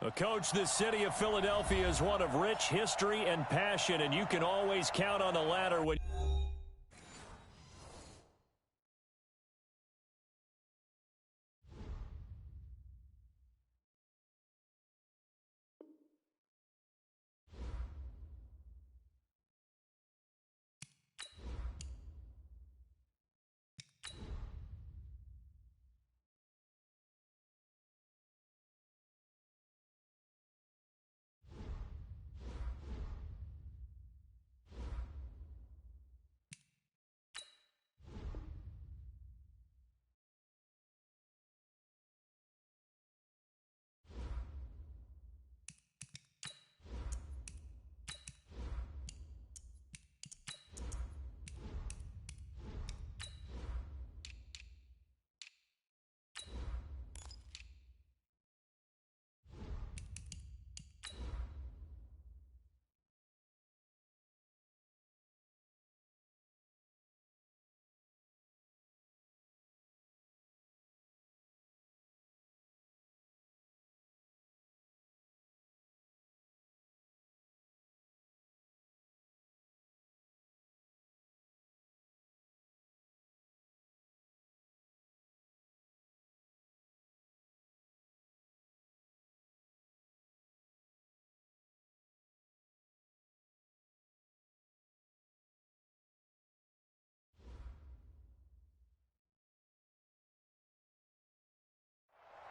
Well, Coach, the city of Philadelphia is one of rich history and passion, and you can always count on the latter when...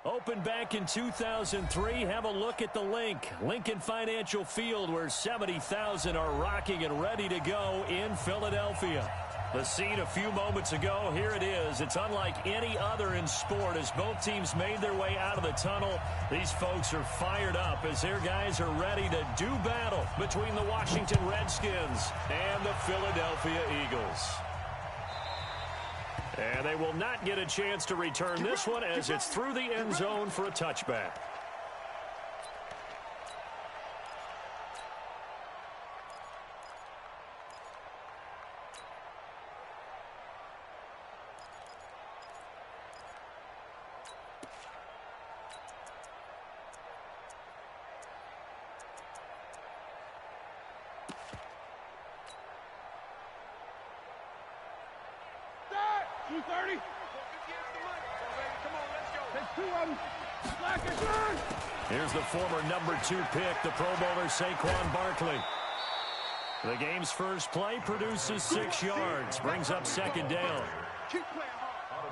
Opened back in 2003, have a look at the link. Lincoln Financial Field, where 70,000 are rocking and ready to go in Philadelphia. The scene a few moments ago, here it is. It's unlike any other in sport as both teams made their way out of the tunnel. These folks are fired up as their guys are ready to do battle between the Washington Redskins and the Philadelphia Eagles. And they will not get a chance to return this one as it's through the end zone for a touchback. Here's the former number 2 pick, the Pro Bowler Saquon Barkley. The game's first play produces 6 yards, brings up second down.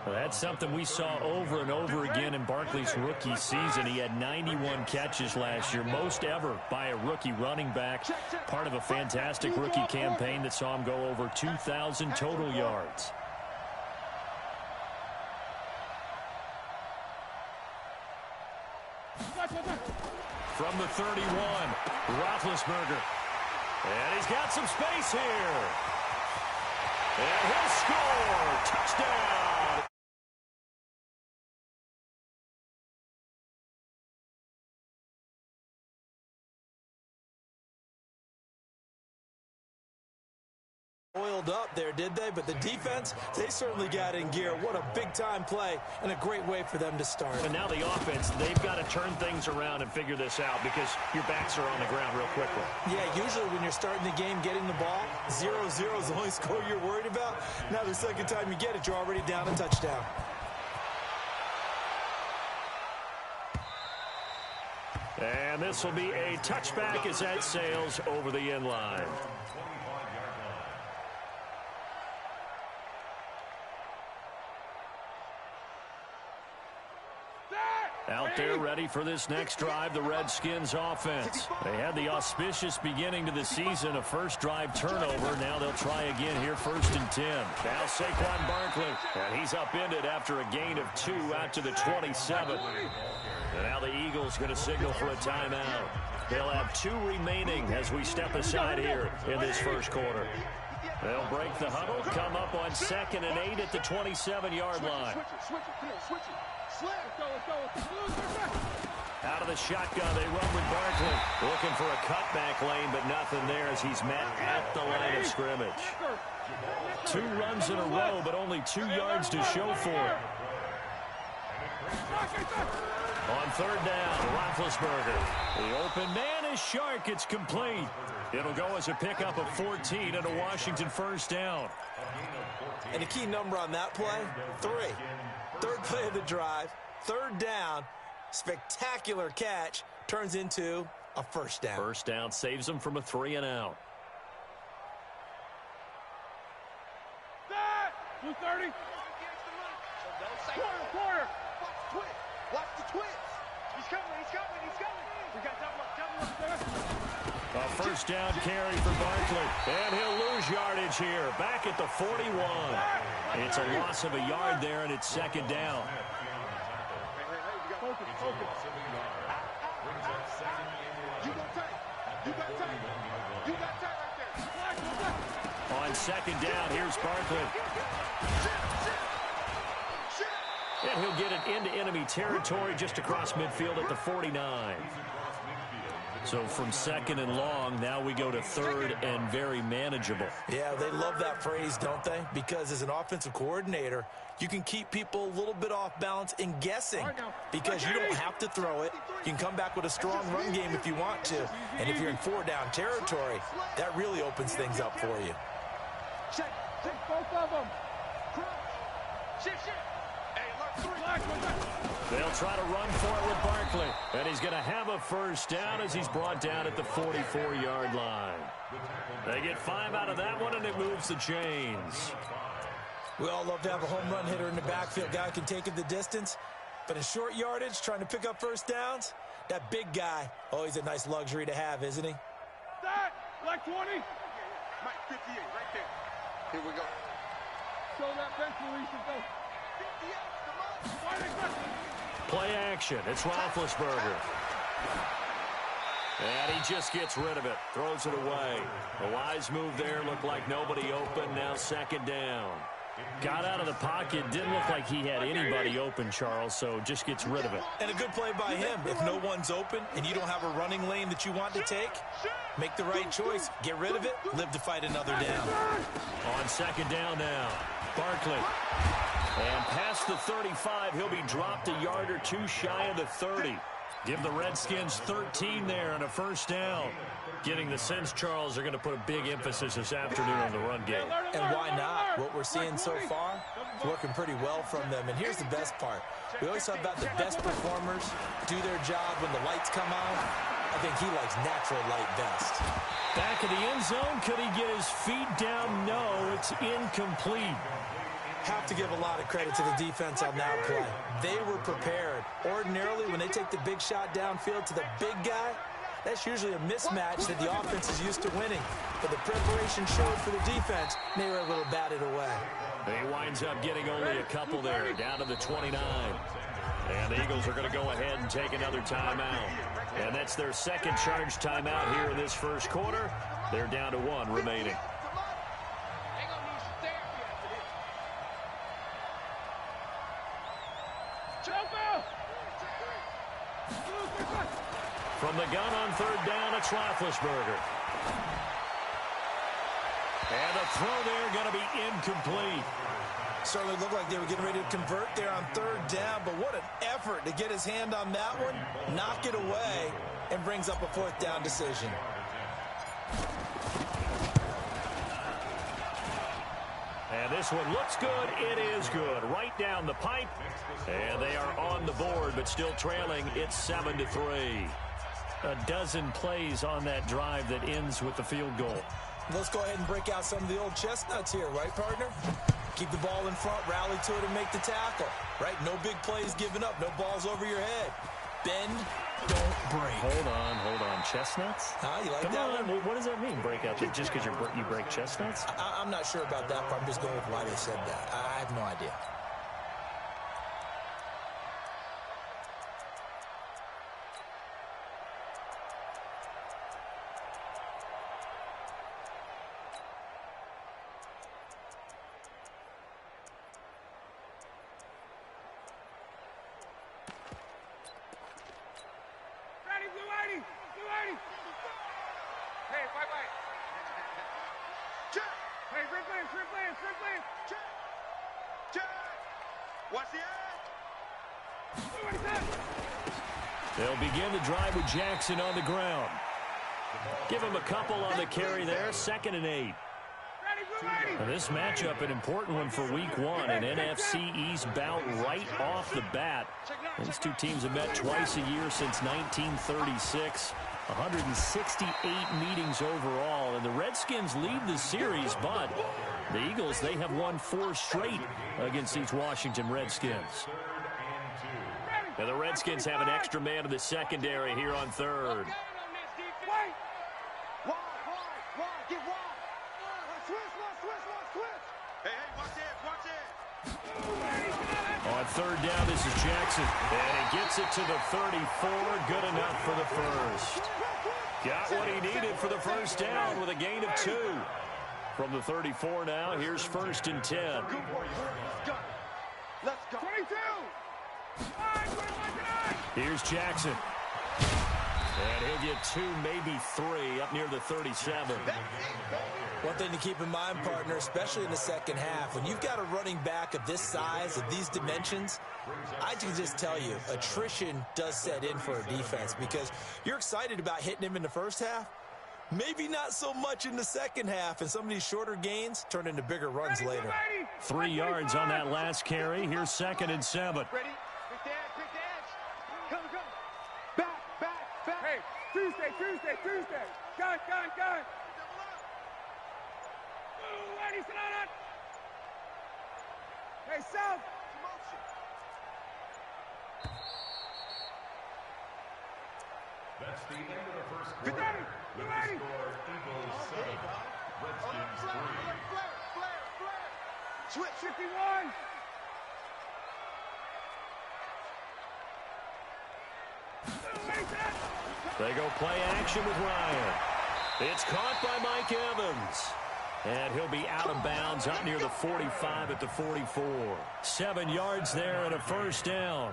Well, that's something we saw over and over again in Barkley's rookie season. He had 91 catches last year, most ever by a rookie running back. Part of a fantastic rookie campaign that saw him go over 2,000 total yards. From the 31, Roethlisberger. And he's got some space here. And he'll score. Touchdown. Oiled up there, did they? But the defense, they certainly got in gear. What a big-time play and a great way for them to start. And now the offense, they've got to turn things around and figure this out because your backs are on the ground real quickly. Yeah, usually when you're starting the game, getting the ball, 0-0 is the only score you're worried about. Now the second time you get it, you're already down a touchdown. And this will be a touchback as that sails over the end line. Out there ready for this next drive, the Redskins offense. They had the auspicious beginning to the season, a first drive turnover. Now they'll try again here, 1st and 10. Now Saquon Barkley, and he's upended after a gain of 2 out to the 27. And now the Eagles going to signal for a timeout. They'll have 2 remaining as we step aside here in this first quarter. They'll break the huddle, come up on 2nd and 8 at the 27-yard line. Out of the shotgun, they run with Barkley. Looking for a cutback lane, but nothing there as he's met at the line of scrimmage. 2 runs in a row, but only 2 yards to show for it. On third down, Roethlisberger. The open man is Shark. It's complete. It'll go as a pickup of 14 and a Washington first down. And the key number on that play, 3. Third play of the drive, third down, spectacular catch, turns into a first down. First down saves them from a 3 and out. 230. Quarter. Watch the twist. He's coming. We got double up there. A first down carry for Barkley. And he'll lose yardage here. Back at the 41. It's a loss of a yard there, and it's second down. Focus. You got tight right there. On second down, here's Barkley. And he'll get it into enemy territory just across midfield at the 49. So from second and long, now we go to third and very manageable. Yeah, they love that phrase, don't they? Because as an offensive coordinator, you can keep people a little bit off balance in guessing because you don't have to throw it. You can come back with a strong run game if you want to. And if you're in 4-down territory, that really opens things up for you. Check both of them. Shit. They'll try to run for it with Barkley. And he's going to have a first down as he's brought down at the 44-yard line. They get 5 out of that one, and it moves the chains. We all love to have a home run hitter in the backfield. Guy can take it the distance. But in short yardage, trying to pick up first downs, that big guy, always a nice luxury to have, isn't he? That, like 20. Mike, 58, right there. Here we go. Show that bench release and go. 58. Play action. It's Roethlisberger. And he just gets rid of it. Throws it away. A wise move there. Looked like nobody open. Now second down. Got out of the pocket. Didn't look like he had anybody open, Charles, so just gets rid of it. And a good play by him. If no one's open and you don't have a running lane that you want to take, make the right choice. Get rid of it. Live to fight another down. On second down now. Barkley. And past the 35, he'll be dropped a yard or two shy of the 30. Give the Redskins 13 there and a first down. Getting the sense, Charles, they're going to put a big emphasis this afternoon on the run game. And why not? What we're seeing so far is working pretty well from them. And here's the best part. We always talk about the best performers do their job when the lights come on. I think he likes natural light best. Back in the end zone, could he get his feet down? No, it's incomplete. Have to give a lot of credit to the defense on that play. They were prepared. Ordinarily, when they take the big shot downfield to the big guy, that's usually a mismatch that the offense is used to winning. But the preparation showed for the defense, and they were able to bat it away. He winds up getting only a couple there, down to the 29. And the Eagles are going to go ahead and take another timeout. And that's their second charge timeout here in this first quarter. They're down to 1 remaining. From the gun on third down, it's Roethlisberger. And the throw there going to be incomplete. Certainly looked like they were getting ready to convert there on third down, but what an effort to get his hand on that one, knock it away, and brings up a fourth down decision. And this one looks good. It is good. Right down the pipe. And they are on the board, but still trailing. It's 7-3. A dozen plays on that drive that ends with the field goal. Let's go ahead and break out some of the old chestnuts here, right, partner? Keep the ball in front, rally to it, and make the tackle, right? No big plays given up, no balls over your head. Bend, don't break. Hold on. Chestnuts? You like Come that on. one? What does that mean, break out? Just because you break chestnuts? I'm not sure about that, but I'm just going with why they said that. I have no idea. Watch the edge. They'll begin the drive with Jackson on the ground. Give him a couple on the carry there, 2nd and 8. And this matchup, an important one for week 1, an NFC East bout right off the bat. These two teams have met twice a year since 1936. 168 meetings overall, and the Redskins lead the series, but the Eagles, they have won 4 straight against these Washington Redskins. And the Redskins have an extra man in the secondary here on 3rd. On 3rd down, this is Jackson, and he gets it to the 34. Good enough for the first. Got what he needed for the first down with a gain of 2. From the 34 now, here's 1st and 10. Let's go. 22. Here's Jackson. And he'll get 2, maybe 3, up near the 37. One thing to keep in mind, partner, especially in the second half, when you've got a running back of this size, of these dimensions, I can just tell you, attrition does set in for a defense because you're excited about hitting him in the first half, maybe not so much in the second half, and some of these shorter gains turn into bigger runs later. 3 yards on that last carry. Here's 2nd and 7. Ready? Quick the edge. Come. Back. Hey, Tuesday. Gun. Ready, sit on it. Hey, South. That's the end of the first Get quarter. ready. With the Ready. score, Eagles 7, Redskins 3. Flare. Switch. 51. They go play action with Ryan. It's caught by Mike Evans. And he'll be out of bounds up near the 45 at the 44. 7 yards there and a first down.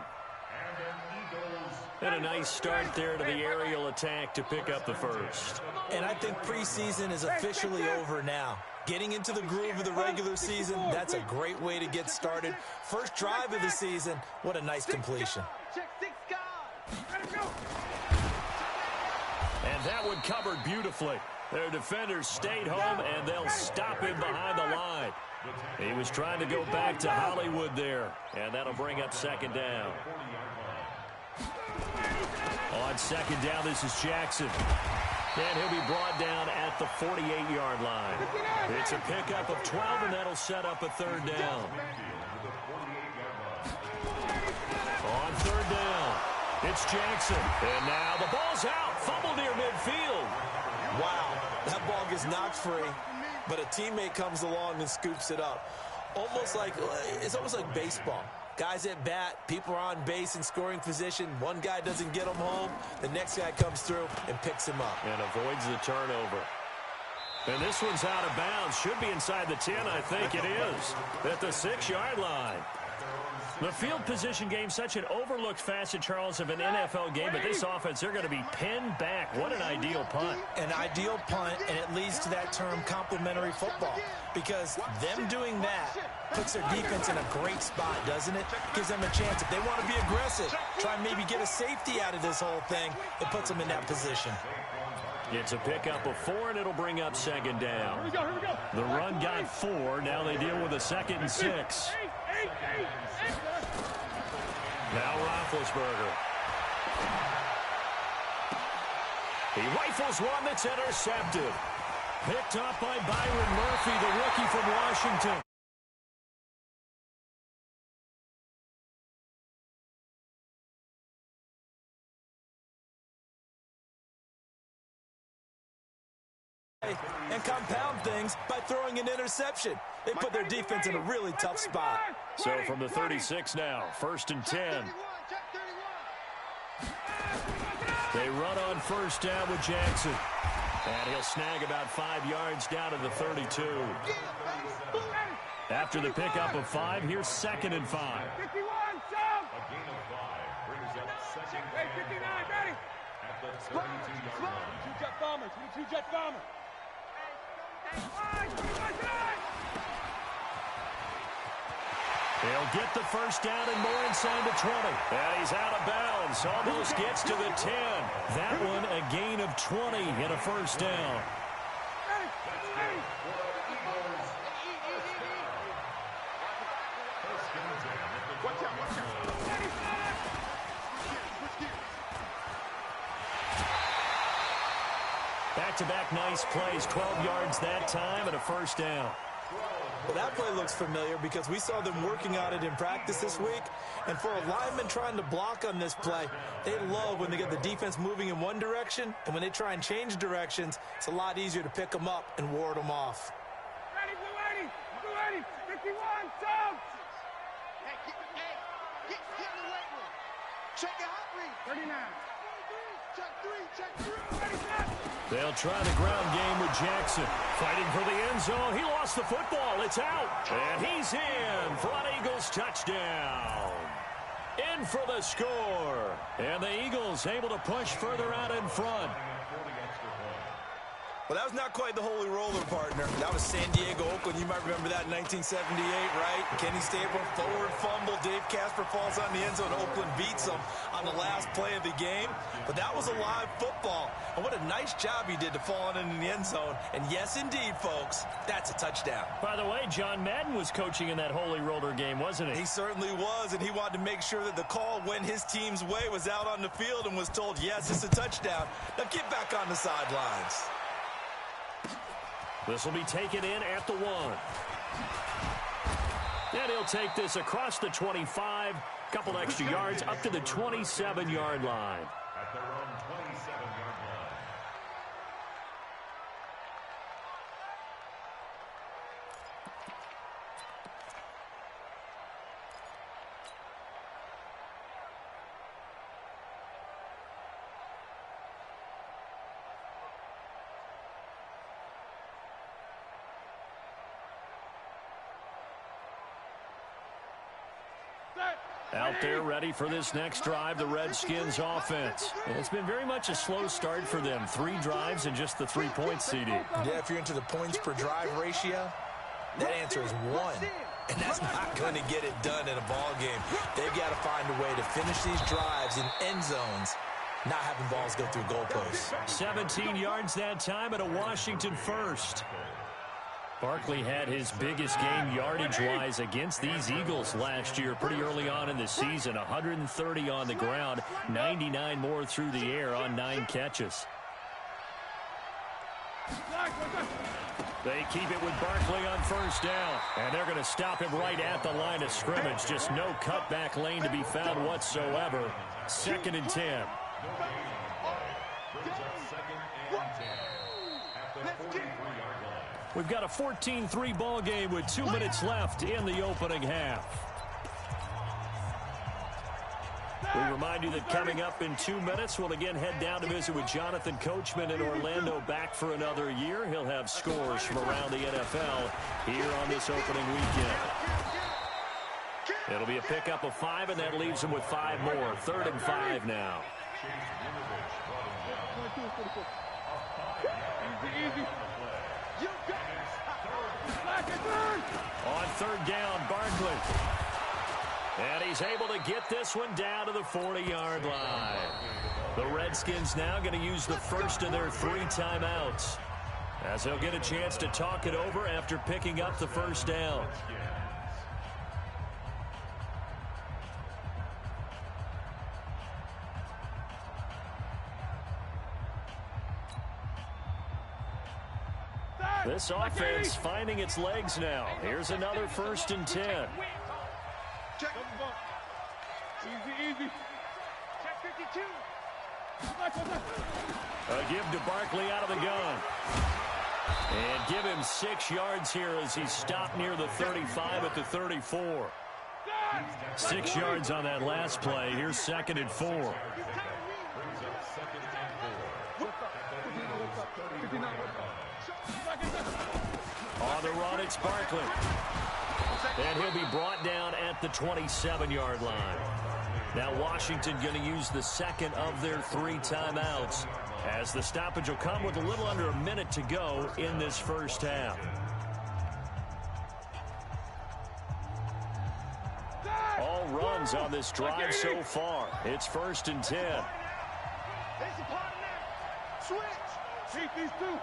And a nice start there to the aerial attack to pick up the first. And I think preseason is officially over now. Getting into the groove of the regular season, that's a great way to get started. First drive of the season, what a nice completion. Check 6 guys. And that one covered beautifully. Their defenders stayed home, and they'll stop him behind the line. He was trying to go back to Hollywood there, and that'll bring up 2nd down. On 2nd down, this is Jackson. And he'll be brought down at the 48-yard line. It's a pickup of 12, and that'll set up a 3rd down. On 3rd down, it's Jackson. And now the ball's out. Fumble near midfield. Wow, that ball gets knocked free, but a teammate comes along and scoops it up. It's almost like baseball. Guys at bat, people are on base in scoring position. One guy doesn't get them home. The next guy comes through and picks him up. And avoids the turnover. And this one's out of bounds. Should be inside the 10, I think it is. At the 6-yard line. The field position game, such an overlooked facet, Charles, of an NFL game, but this offense, they're going to be pinned back. What an ideal punt. An ideal punt, and it leads to that term complementary football, because them doing that puts their defense in a great spot, doesn't it? Gives them a chance. If they want to be aggressive, try and maybe get a safety out of this whole thing, it puts them in that position. It's a pickup of 4, and it'll bring up 2nd down. Here we go. The run got 4. Now they deal with a 2nd and 6. Now Roethlisberger. He rifles one that's intercepted. Picked up by Byron Murphy, the rookie from Washington. And compound things by throwing an interception. They put their defense in a really tough spot. So from the 36 now, 1st and 10. They run on 1st down with Jackson. And he'll snag about 5 yards down to the 32. After the pickup of 5, here's 2nd and 5. 51, jump! A gain of 5 brings up 2nd Hey, 59, ready? at the 32-yard line. 2 jet bombers. 2 jet bombers. He'll get the first down and more inside the 20. And he's out of bounds. Almost gets to the 10. That one a gain of 20 and a first down. Back-to-back nice plays, 12 yards that time and a first down. Well, that play looks familiar because we saw them working on it in practice this week. And for a lineman trying to block on this play, they love when they get the defense moving in one direction. And when they try and change directions, it's a lot easier to pick them up and ward them off. Ready, blue 80, 51, down. Hey, get in the weight room. Check your hot read. 39. Check three. They'll try the ground game with Jackson. Fighting for the end zone. He lost the football. It's out. And he's in for an Eagles touchdown. In for the score. And the Eagles able to push further out in front. Well, that was not quite the holy roller, partner. That was San Diego, Oakland. You might remember that in 1978, right? Kenny Staple, forward fumble. Dave Casper falls on the end zone. Oakland beats him on the last play of the game. But that was a live football. And what a nice job he did to fall in the end zone. And yes, indeed, folks, that's a touchdown. By the way, John Madden was coaching in that holy roller game, wasn't he? He certainly was, and he wanted to make sure that the call went his team's way, was out on the field and was told, yes, it's a touchdown. Now get back on the sidelines. This will be taken in at the 1. And he'll take this across the 25. Couple extra yards up to the 27-yard line. At their own 27-yard line. Out there ready for this next drive, the Redskins offense. And it's been very much a slow start for them. 3 drives and just the 3 points, CD. Yeah, if you're into the points per drive ratio, that answer is 1. And that's not going to get it done in a ball game. They've got to find a way to finish these drives in end zones, not having balls go through goalposts. 17 yards that time and a Washington first. Barkley had his biggest game yardage-wise against these Eagles last year pretty early on in the season. 130 on the ground, 99 more through the air on 9 catches. They keep it with Barkley on first down. And they're going to stop him right at the line of scrimmage. Just no cutback lane to be found whatsoever. 2nd and 10. We've got a 14-3 ball game with 2 minutes left in the opening half. We remind you that coming up in 2 minutes, we'll again head down to visit with Jonathan Coachman in Orlando, back for another year. He'll have scores from around the NFL here on this opening weekend. It'll be a pickup of 5, and that leaves him with 5 more. 3rd and 5 now. On 3rd down, Barkley. And he's able to get this one down to the 40-yard line. The Redskins now going to use the first of their 3 timeouts, as they'll get a chance to talk it over after picking up the first down. This offense finding its legs now. Here's another 1st and 10. Easy. Check 52. A give to Barkley out of the gun. And give him 6 yards here as he's stopped near the 35 at the 34. 6 yards on that last play. Here's 2nd and 4. On the run, it's Barkley. And he'll be brought down at the 27-yard line. Now Washington going to use the 2nd of their 3 timeouts, as the stoppage will come with a little under a minute to go in this first half. runs on this drive so far. It's 1st and 10. Switch. These two.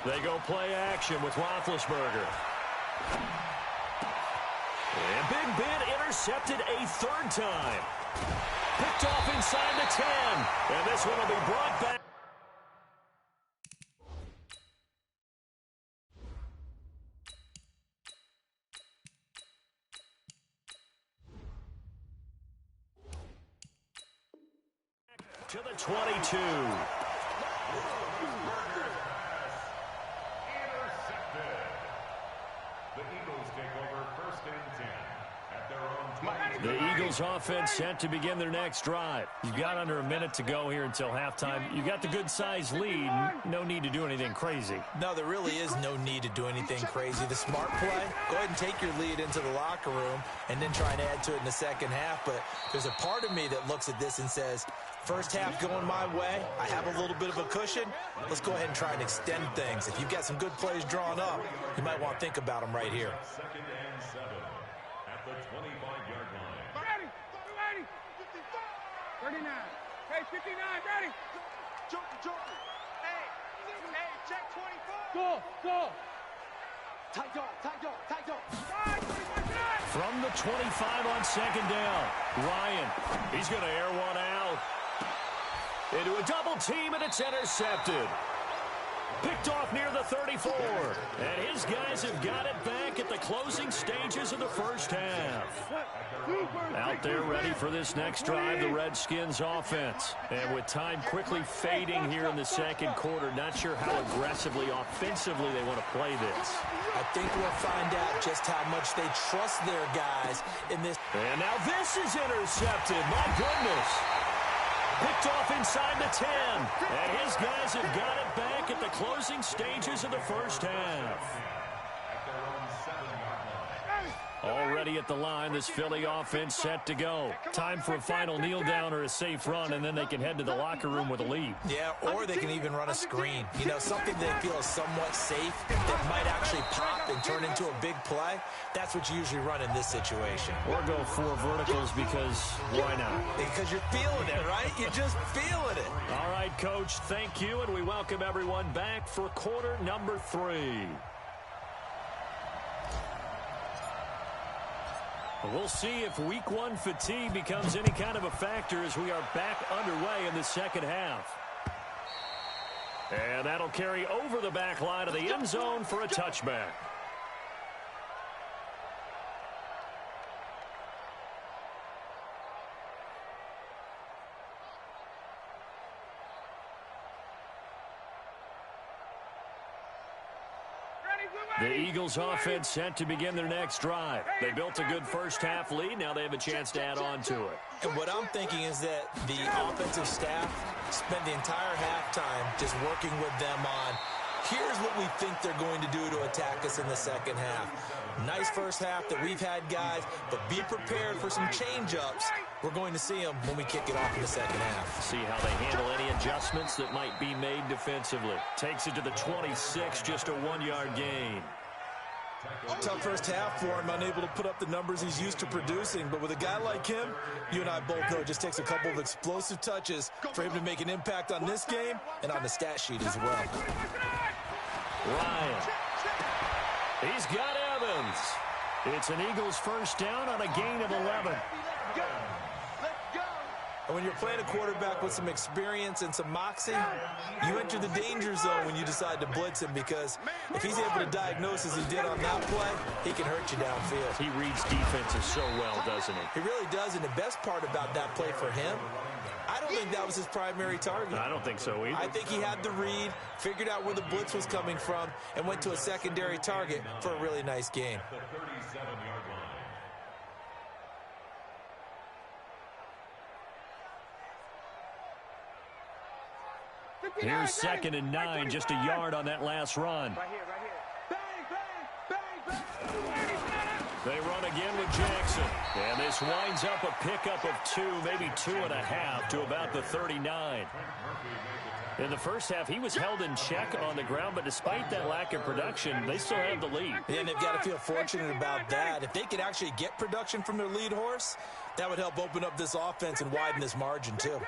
They go play action with Roethlisberger. And Big Ben intercepted a 3rd time. Picked off inside the 10. And this one will be brought back. To the 22. The Eagles take over 1st and 10 at their own 20. The Eagles offense set to begin their next drive. You've got under a minute to go here until halftime. You got the good-sized lead. No need to do anything crazy. No, there really is no need to do anything crazy. The smart play, go ahead and take your lead into the locker room and then try and add to it in the second half. But there's a part of me that looks at this and says, first half going my way, I have a little bit of a cushion. Let's go ahead and try and extend things. If you've got some good plays drawn up, you might want to think about them right here. 2nd and 7 at the 25-yard line. Ready. 39. Hey, 59. Ready. Joker. Hey, check 24. Go. Tight dog. From the 25 on 2nd down, Ryan, he's going to air one out. Into a double team, and it's intercepted. Picked off near the 34. And his guys have got it back at the closing stages of the 1st half. Out there ready for this next drive, the Redskins offense. And with time quickly fading here in the 2nd quarter, not sure how aggressively, offensively they want to play this. I think we'll find out just how much they trust their guys in this. And now this is intercepted. My goodness. Picked off inside the 10. And his guys have got it back at the closing stages of the 1st half. Already at the line, this Philly offense set to go. Time for a final kneel down or a safe run, and then they can head to the locker room with a lead. Yeah, or they can even run a screen. You know, something they feel is somewhat safe that might actually pop and turn into a big play. That's what you usually run in this situation. Or go 4 verticals because why not? Because you're feeling it, right? You're just feeling it. All right, Coach, thank you, and we welcome everyone back for quarter number 3. We'll see if week 1 fatigue becomes any kind of a factor as we are back underway in the 2nd half. And that'll carry over the back line of the end zone for a touchback. The Eagles offense set to begin their next drive. They built a good 1st half lead. Now they have a chance to add on to it. And what I'm thinking is that the offensive staff spent the entire halftime just working with them on, here's what we think they're going to do to attack us in the 2nd half. Nice 1st half that we've had, guys, but be prepared for some change-ups. We're going to see them when we kick it off in the 2nd half. See how they handle any adjustments that might be made defensively. Takes it to the 26, just a 1-yard gain. Tough 1st half for him, unable to put up the numbers he's used to producing. But with a guy like him, you and I both know it just takes a couple of explosive touches for him to make an impact on this game and on the stat sheet as well. Ryan. He's got Evans. It's an Eagles 1st down on a gain of 11. And when you're playing a quarterback with some experience and some moxie, you enter the danger zone when you decide to blitz him, because if he's able to diagnose as he did on that play, he can hurt you downfield. He reads defenses so well, doesn't he? He really does, and the best part about that play for him, I don't think that was his primary target. I don't think so either. I think he had the read, figured out where the blitz was coming from, and went to a secondary target for a really nice gain. The 37-yard line. Here's 2nd and 9, just a yard on that last run. Right here. Bang, bang, bang, bang. They run again with Jackson. And this winds up a pickup of 2, maybe 2.5 to about the 39. In the first half, he was held in check on the ground, but despite that lack of production, they still have the lead. Yeah, and they've got to feel fortunate about that. If they could actually get production from their lead horse, that would help open up this offense and widen this margin, too.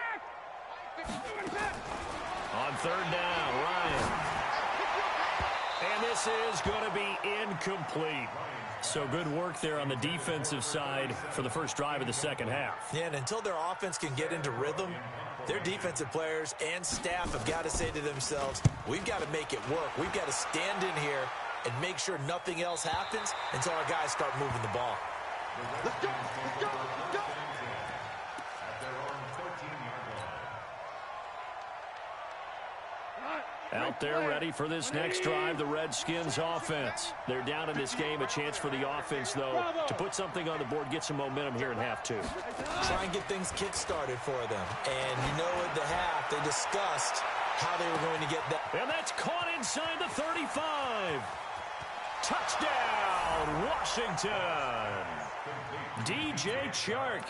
On third down, Ryan. And this is going to be incomplete. So good work there on the defensive side for the first drive of the second half. Yeah, and until their offense can get into rhythm, their defensive players and staff have got to say to themselves, we've got to make it work. We've got to stand in here and make sure nothing else happens until our guys start moving the ball. Let's go, let's go, let's go. Out there ready for this next drive, the Redskins offense. They're down in this game. A chance for the offense, though, to put something on the board, get some momentum here in half 2. Try and get things kick-started for them. And you know at the half, they discussed how they were going to get that. And that's caught inside the 35. Touchdown, Washington. DJ Chark,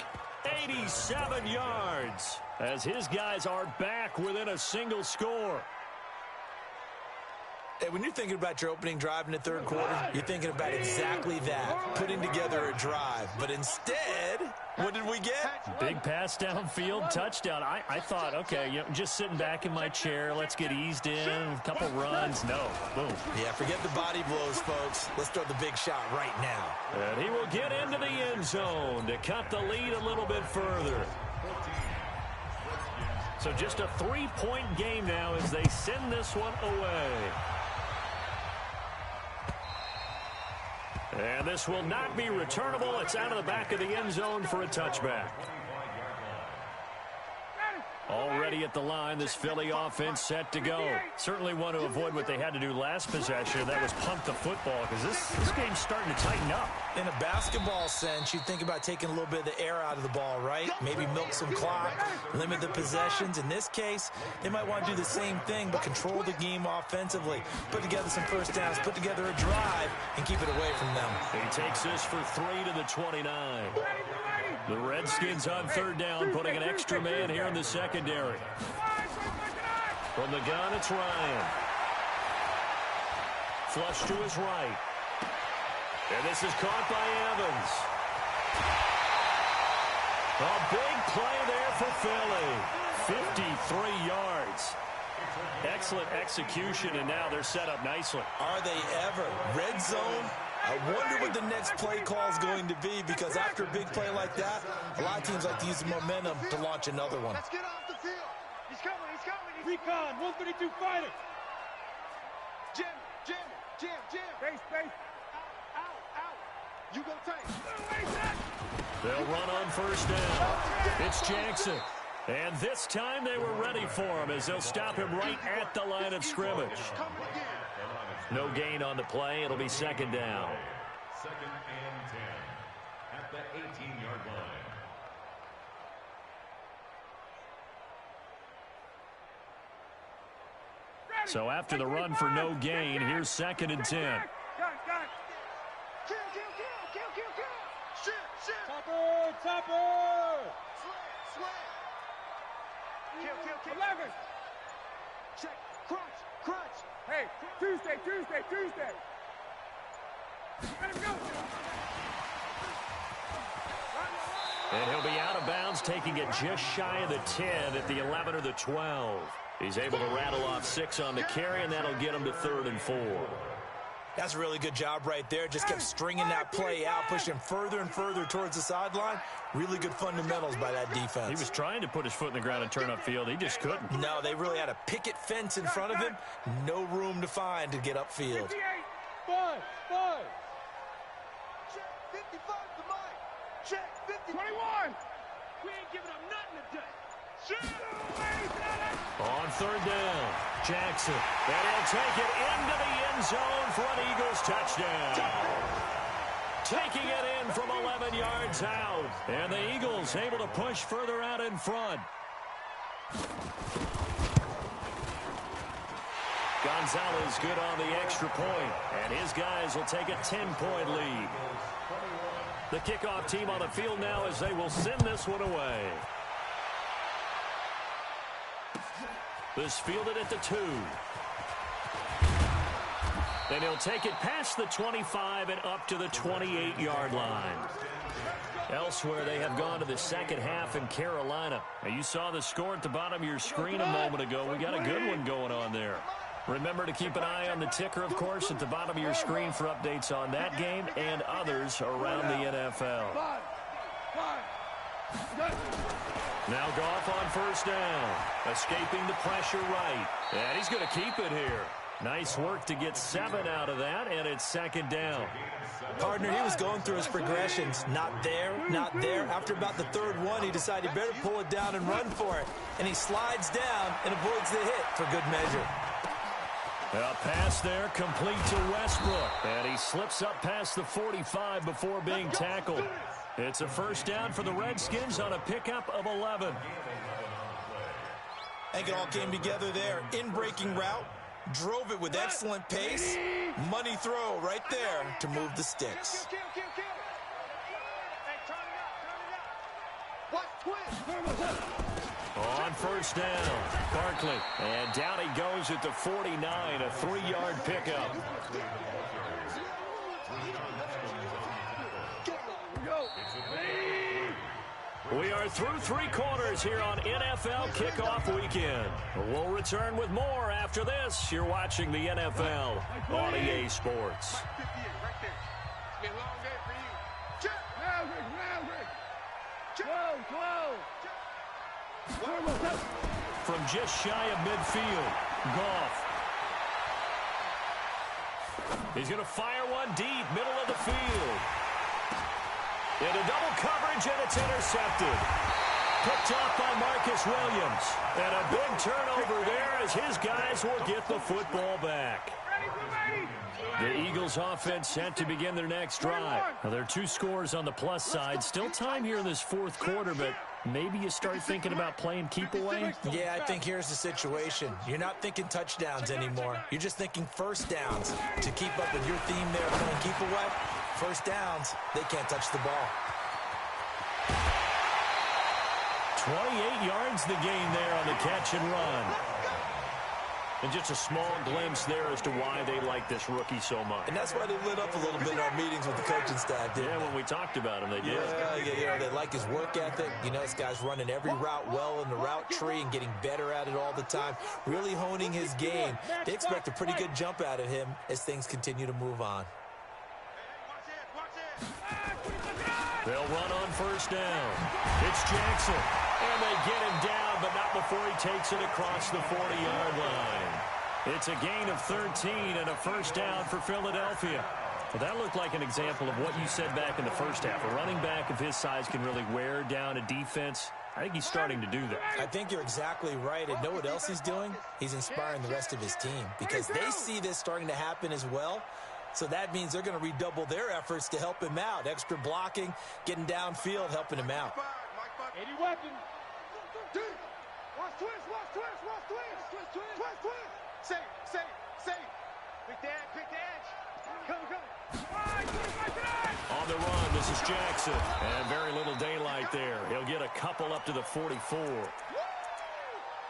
87 yards, as his guys are back within a single score. Hey, when you're thinking about your opening drive in the third quarter, you're thinking about exactly that, putting together a drive. But instead, what did we get? Big pass downfield, touchdown. I thought, okay, just sitting back in my chair, let's get eased in, a couple runs. No, boom. Yeah, forget the body blows, folks. Let's throw the big shot right now. And he will get into the end zone to cut the lead a little bit further. So just a 3-point game now as they send this one away. And this will not be returnable. It's out of the back of the end zone for a touchback. Already at the line, this Philly offense set to go. Certainly want to avoid what they had to do last possession. That was punt the football, because this game's starting to tighten up. In a basketball sense, you think about taking a little bit of the air out of the ball, right? Maybe milk some clock, limit the possessions. In this case, they might want to do the same thing, but control the game offensively. Put together some first downs, put together a drive, and keep it away from them. He takes this for 3 to the 29. The Redskins on third down, putting an extra man here in the secondary. From the gun, it's Ryan. Flush to his right. And this is caught by Evans. A big play there for Philly. 53 yards. Excellent execution, and now they're set up nicely. Are they ever? Red zone? I wonder what the next play call is going to be, because after a big play like that, a lot of teams like to use the momentum to launch another one. Let's get off the field. He's coming, he's coming. Recon, 132 fighter. Jim. Base. Out. You go tight. They'll run on first down. It's Jackson. And this time they were ready for him as they'll stop him right at the line of scrimmage. No gain on the play. It'll be second down. Second and 10 at the 18-yard line. So after the run for no gain, here's second and 10. Kill. Shit. Topper. Slam. Kill. 11. Check. Crunch. Hey, Tuesday. Let him go. And he'll be out of bounds, taking it just shy of the 10 at the 11 or the 12. He's able to rattle off 6 on the carry, and that'll get him to 3rd and 4. That's a really good job right there. Just kept stringing that play out, pushing further and further towards the sideline. Really good fundamentals by that defense. He was trying to put his foot in the ground and turn upfield. He just couldn't. No, they really had a picket fence in front of him. No room to find to get upfield. 58. 5. Check 55 to Mike. Check 50. 21. We ain't giving up nothing today. On third down, Jackson. And he'll take it into the end zone for an Eagles touchdown. Taking it in from 11 yards out. And the Eagles able to push further out in front. Gonzalez good on the extra point. And his guys will take a 10-point lead. The kickoff team on the field now as they will send this one away. This fielded at the 2. And he'll take it past the 25 and up to the 28-yard line. Elsewhere, they have gone to the second half in Carolina. Now, you saw the score at the bottom of your screen a moment ago. We got a good one going on there. Remember to keep an eye on the ticker, of course, at the bottom of your screen for updates on that game and others around the NFL. Now Goff on first down, escaping the pressure right. And he's going to keep it here. Nice work to get 7 out of that, and it's second down. Partner, he was going through his progressions. Not there, not there. After about the third one, he decided he better pull it down and run for it. And he slides down and avoids the hit for good measure. A pass there, complete to Westbrook. And he slips up past the 45 before being tackled. It's a first down for the Redskins on a pickup of 11. I think it all came together there. In-breaking route, drove it with excellent pace. Money throw right there to move the sticks. On first down, Barkley. And down he goes at the 49, a 3-yard pickup. We are through 3 quarters here on NFL Kickoff Weekend. We'll return with more after this. You're watching the NFL on EA Sports. From just shy of midfield, Goff. He's going to fire one deep, middle of the field. Into double coverage, and it's intercepted. Picked off by Marcus Williams. And a big turnover there as his guys will get the football back. The Eagles offense set to begin their next drive. Now, there are 2 scores on the plus side. Still time here in this fourth quarter, but maybe you start thinking about playing keep away? Yeah, I think here's the situation. You're not thinking touchdowns anymore. You're just thinking first downs. To keep up with your theme there, playing keep away, first downs, they can't touch the ball. 28 yards the gain there on the catch and run. And just a small glimpse there as to why they like this rookie so much. And that's why they lit up a little bit in our meetings with the coaching staff, didn't they? When we talked about him, they did. Yeah, they like his work ethic. You know, this guy's running every route well in the route tree and getting better at it all the time, really honing his game. They expect a pretty good jump out of him as things continue to move on. They'll run on first down. It's Jackson. And they get him down, but not before he takes it across the 40-yard line. It's a gain of 13 and a first down for Philadelphia. Well, that looked like an example of what you said back in the first half. A running back of his size can really wear down a defense. I think he's starting to do that. I think you're exactly right. And know what else he's doing? He's inspiring the rest of his team because they see this starting to happen as well. So that means they're going to redouble their efforts to help him out. Extra blocking, getting downfield, helping him out. 80 weapons. Watch twist. Say. Pick the edge. Come. On the run, this is Jackson. And very little daylight there. He'll get a couple up to the 44.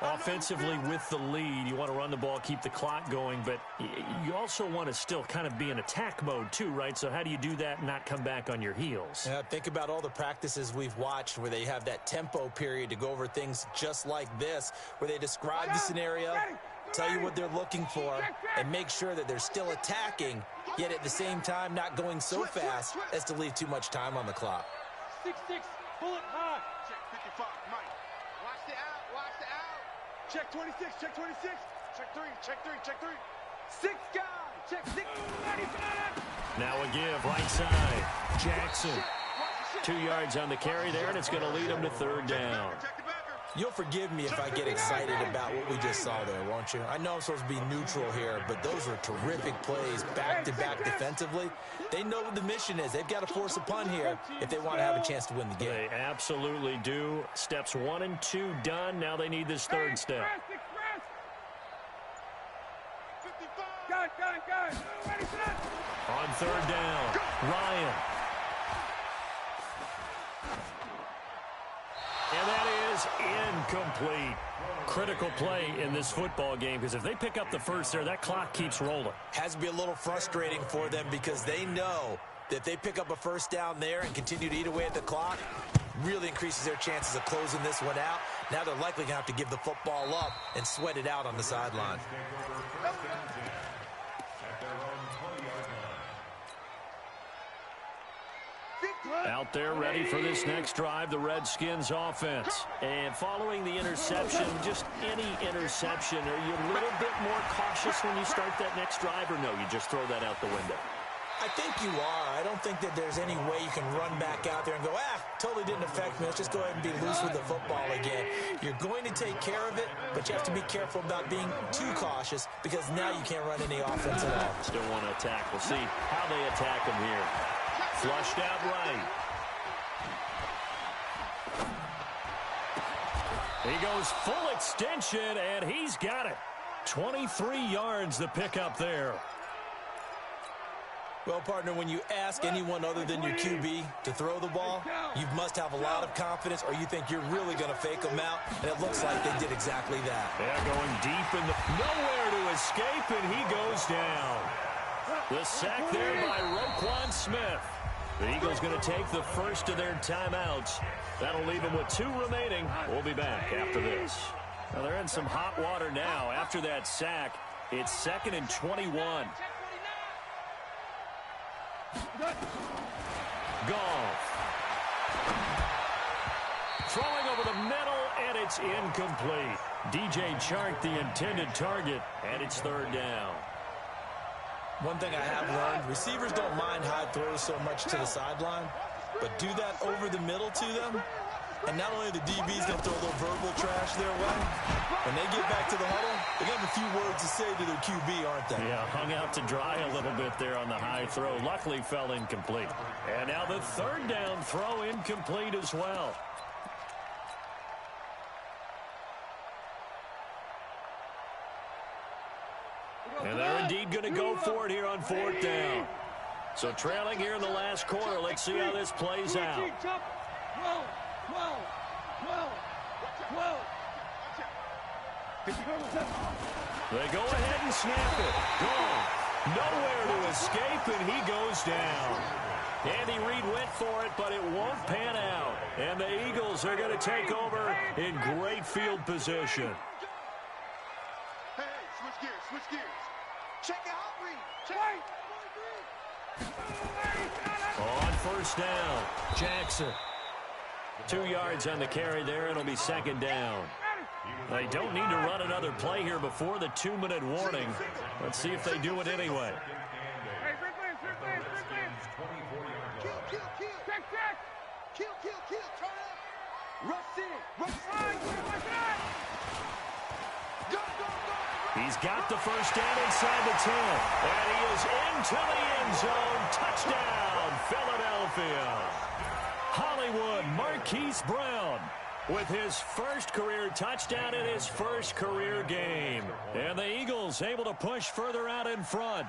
Offensively with the lead, you want to run the ball, keep the clock going, but you also want to still kind of be in attack mode too, right? So how do you do that and not come back on your heels? Yeah, think about all the practices we've watched where they have that tempo period to go over things just like this, where they describe the scenario, tell you what they're looking for, and make sure that they're still attacking, yet at the same time not going so fast as to leave too much time on the clock. 6-6, bullet high. Check 55, Mike. Watch the out. Check 26. Check 3. 6 guys. Check 6. 95. Now a give, right side. Jackson. 2 yards on the carry there, and it's going to lead him to third down. You'll forgive me if I get excited about what we just saw there, won't you? I know I'm supposed to be neutral here, but those were terrific plays back-to-back defensively. They know what the mission is. They've got to force a punt here if they want to have a chance to win the game. They absolutely do. Steps 1 and 2 done. Now they need this third step. Gun. On third down, Ryan. is incomplete. Critical play in this football game, because if they pick up the first there, that clock keeps rolling. Has to be a little frustrating for them because they know that if they pick up a first down there and continue to eat away at the clock, really increases their chances of closing this one out. Now they're likely going to have to give the football up and sweat it out on the sideline. Out there ready for this next drive, the Redskins offense. And following the interception, just any interception, are you a little bit more cautious when you start that next drive, or no, you just throw that out the window? I think you are. I don't think that there's any way you can run back out there and go, totally didn't affect me. Let's just go ahead and be loose with the football again. You're going to take care of it, but you have to be careful about being too cautious because now you can't run any offense at all. Still want to attack. We'll see how they attack him here. Flushed out right. He goes full extension, and he's got it. 23 yards the pickup there. Well, partner, when you ask anyone other than your QB to throw the ball, you must have a lot of confidence or you think you're really going to fake them out, and it looks like they did exactly that. Yeah, going deep in the nowhere to escape, and he goes down. The sack there by Roquan Smith. The Eagles going to take the first of their timeouts. That'll leave them with 2 remaining. We'll be back after this. Now they're in some hot water now. After that sack, it's 2nd and 21. Goff. Throwing over the middle, and it's incomplete. DJ Chark, the intended target, and it's 3rd down. One thing I have learned, receivers don't mind high throws so much to the sideline, but do that over the middle to them, and not only the DB's going to throw a little verbal trash their way, when they get back to the huddle, they have a few words to say to their QB, aren't they? Yeah, hung out to dry a little bit there on the high throw. Luckily fell incomplete. And now the 3rd down throw incomplete as well. And they're indeed going to go for it here on 4th down. So trailing here in the last quarter. Let's see how this plays out. They go ahead and snap it. Gone. Nowhere to escape, and he goes down. Andy Reid went for it, but it won't pan out. And the Eagles are going to take over in great field position. Hey, switch gears, switch gears. Check out Reed. Check. On 1st down, Jackson. 2 yards on the carry there. It'll be 2nd down. They don't need to run another play here before the 2-minute warning. Let's see if they do it anyway. Hey, kill. Check. Kill. Turn up. Rush in. Go. He's got the first down inside the 10. And he is into the end zone. Touchdown, Philadelphia. Hollywood Marquise Brown with his first career touchdown in his first career game. And the Eagles able to push further out in front.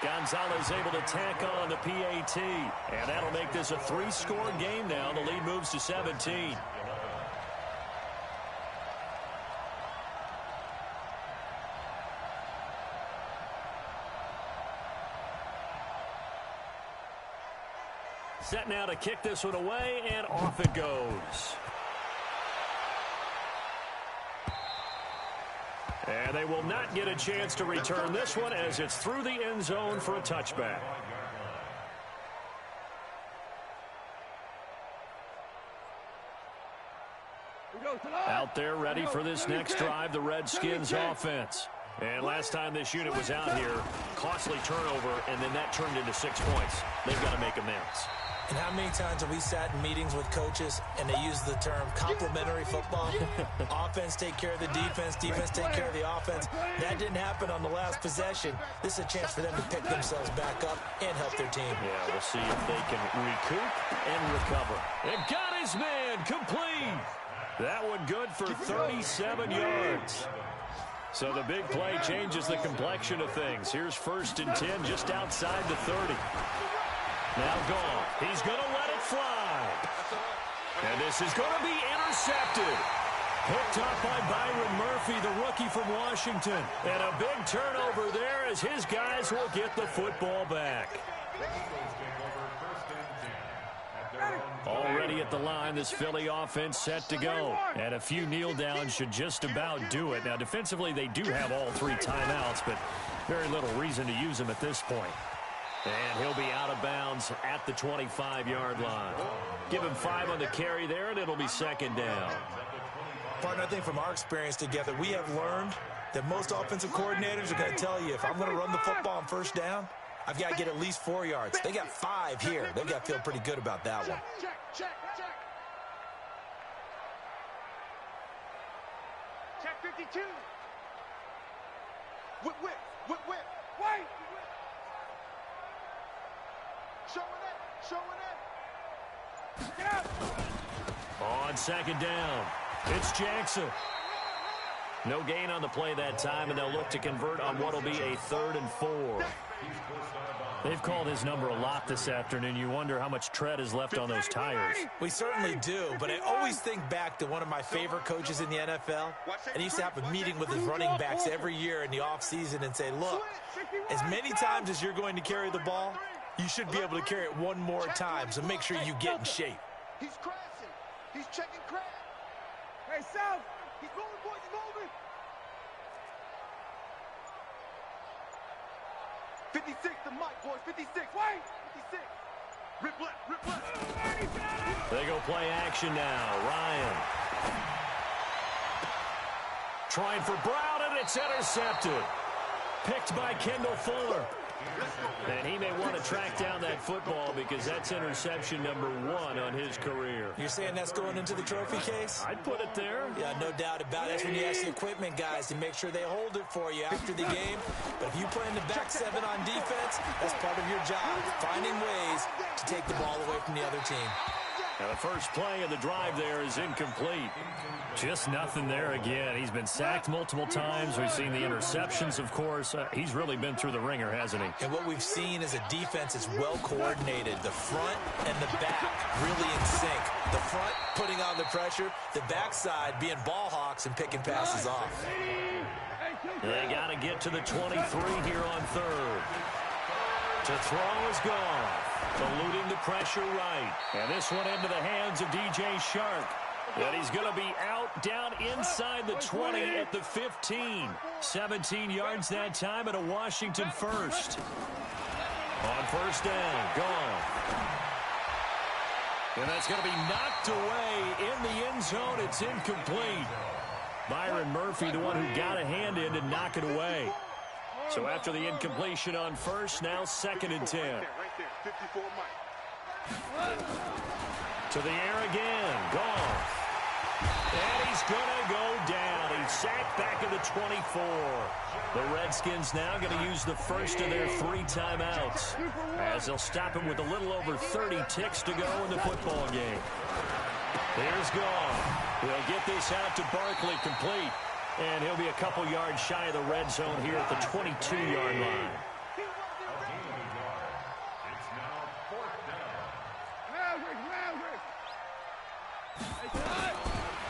Gonzalez able to tack on the PAT. And that'll make this a 3-score game now. The lead moves to 17. Set now to kick this one away, and off it goes. And they will not get a chance to return this one as it's through the end zone for a touchback. Out there ready for this next drive, the Redskins offense. And last time this unit was out here, costly turnover, and then that turned into 6 points. They've got to make amends. And how many times have we sat in meetings with coaches and they use the term complementary football? Offense take care of the defense, defense take care of the offense. That didn't happen on the last possession. This is a chance for them to pick themselves back up and help their team. Yeah, we'll see if they can recoup and recover. And got his man complete. That one good for 37 yards. So the big play changes the complexion of things. Here's 1st and 10 just outside the 30. Now gone. He's going to let it fly. And this is going to be intercepted. Picked up by Byron Murphy, the rookie from Washington. And a big turnover there as his guys will get the football back. Already at the line, this Philly offense set to go. And a few kneel downs should just about do it. Now, defensively, they do have all 3 timeouts, but very little reason to use them at this point. And he'll be out of bounds at the 25-yard line. Give him 5 on the carry there, and it'll be second down. Partner, I think from our experience together, we have learned that most offensive coordinators are going to tell you, if I'm going to run the football on first down, I've got to get at least 4 yards. They got 5 here. They've got to feel pretty good about that one. Check. Check 52. Whip. Wait. Showing it. Get out. On second down, it's Jackson. No gain on the play that time, and they'll look to convert on what will be a 3rd and 4. They've called his number a lot this afternoon. You wonder how much tread is left on those tires. We certainly do, but I always think back to one of my favorite coaches in the NFL, and he used to have a meeting with his running backs every year in the offseason and say, look, as many times as you're going to carry the ball, you should be able to carry it 1 more time, so make sure you get in shape. He's crashing. He's checking crash. Hey, South. He's moving, boys. He's moving. 56, the mic, boys. 56. Wait. 56. Rip left. They go play action now. Ryan. Trying for Brown, and it's intercepted. Picked by Kendall Fuller. And he may want to track down that football because that's interception number 1 on his career. You're saying that's going into the trophy case? I'd put it there. Yeah, no doubt about it. That's when you ask the equipment guys to make sure they hold it for you after the game. But if you play in the back 7 on defense, that's part of your job, finding ways to take the ball away from the other team. Now the first play of the drive there is incomplete. Just nothing there again. He's been sacked multiple times. We've seen the interceptions, of course. He's really been through the ringer, hasn't he? And what we've seen is a defense that's well coordinated. The front and the back really in sync. The front putting on the pressure. The backside being ball hawks and picking passes off. They got to get to the 23 here on 3rd. To throw is gone. Eluding the pressure right. And this one into the hands of DJ Shark. And he's going to be out down inside the 20 at the 15. 17 yards that time and a Washington first. On first down, gone. And that's going to be knocked away in the end zone. It's incomplete. Byron Murphy, the one who got a hand in to knock it away. So after the incompletion on first, now 2nd and 10. To the air again, gone. And he's going to go down. He's sacked back at the 24. The Redskins now going to use the first of their 3 timeouts as they'll stop him with a little over 30 ticks to go in the football game. Here's gone. They'll get this out to Barkley complete. And he'll be a couple yards shy of the red zone here at the 22-yard line.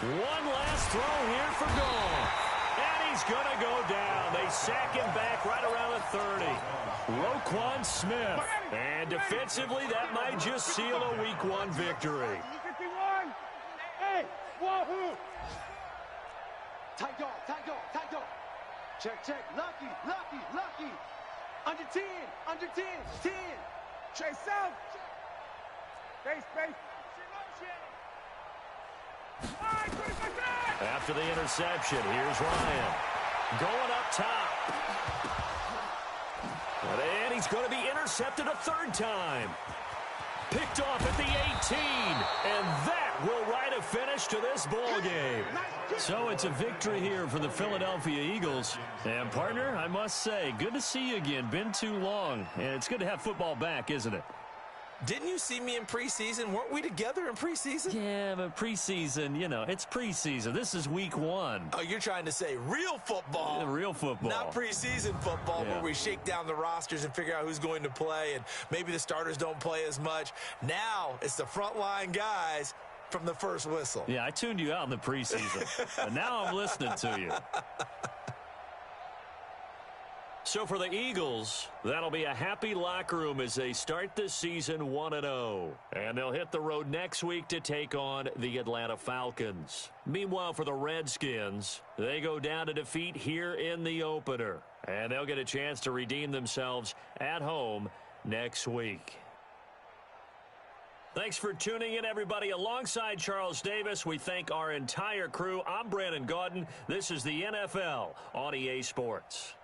One last throw here for Goff. And he's going to go down. They sack him back right around the 30. Roquan Smith. And defensively, that might just seal a Week 1 victory. 51. Hey, wahoo. Tight dog. Check. Lucky. Under 10. 10. Chase out. Base. After the interception, here's Ryan. Going up top. And he's going to be intercepted a 3rd time. Picked off at the 18. And that will write a finish to this ball game. So it's a victory here for the Philadelphia Eagles. And, partner, I must say, good to see you again. Been too long. And it's good to have football back, isn't it? Didn't you see me in preseason? Weren't we together in preseason? Yeah, but preseason, you know, it's preseason. This is week 1. Oh, you're trying to say real football. Yeah, real football. Not preseason football where we shake down the rosters and figure out who's going to play, and maybe the starters don't play as much. Now it's the frontline guys from the first whistle. Yeah, I tuned you out in the preseason, but now I'm listening to you. So for the Eagles, that'll be a happy locker room as they start this season 1-0. And they'll hit the road next week to take on the Atlanta Falcons. Meanwhile, for the Redskins, they go down to defeat here in the opener. And they'll get a chance to redeem themselves at home next week. Thanks for tuning in, everybody. Alongside Charles Davis, we thank our entire crew. I'm Brandon Gaudin. This is the NFL on EA Sports.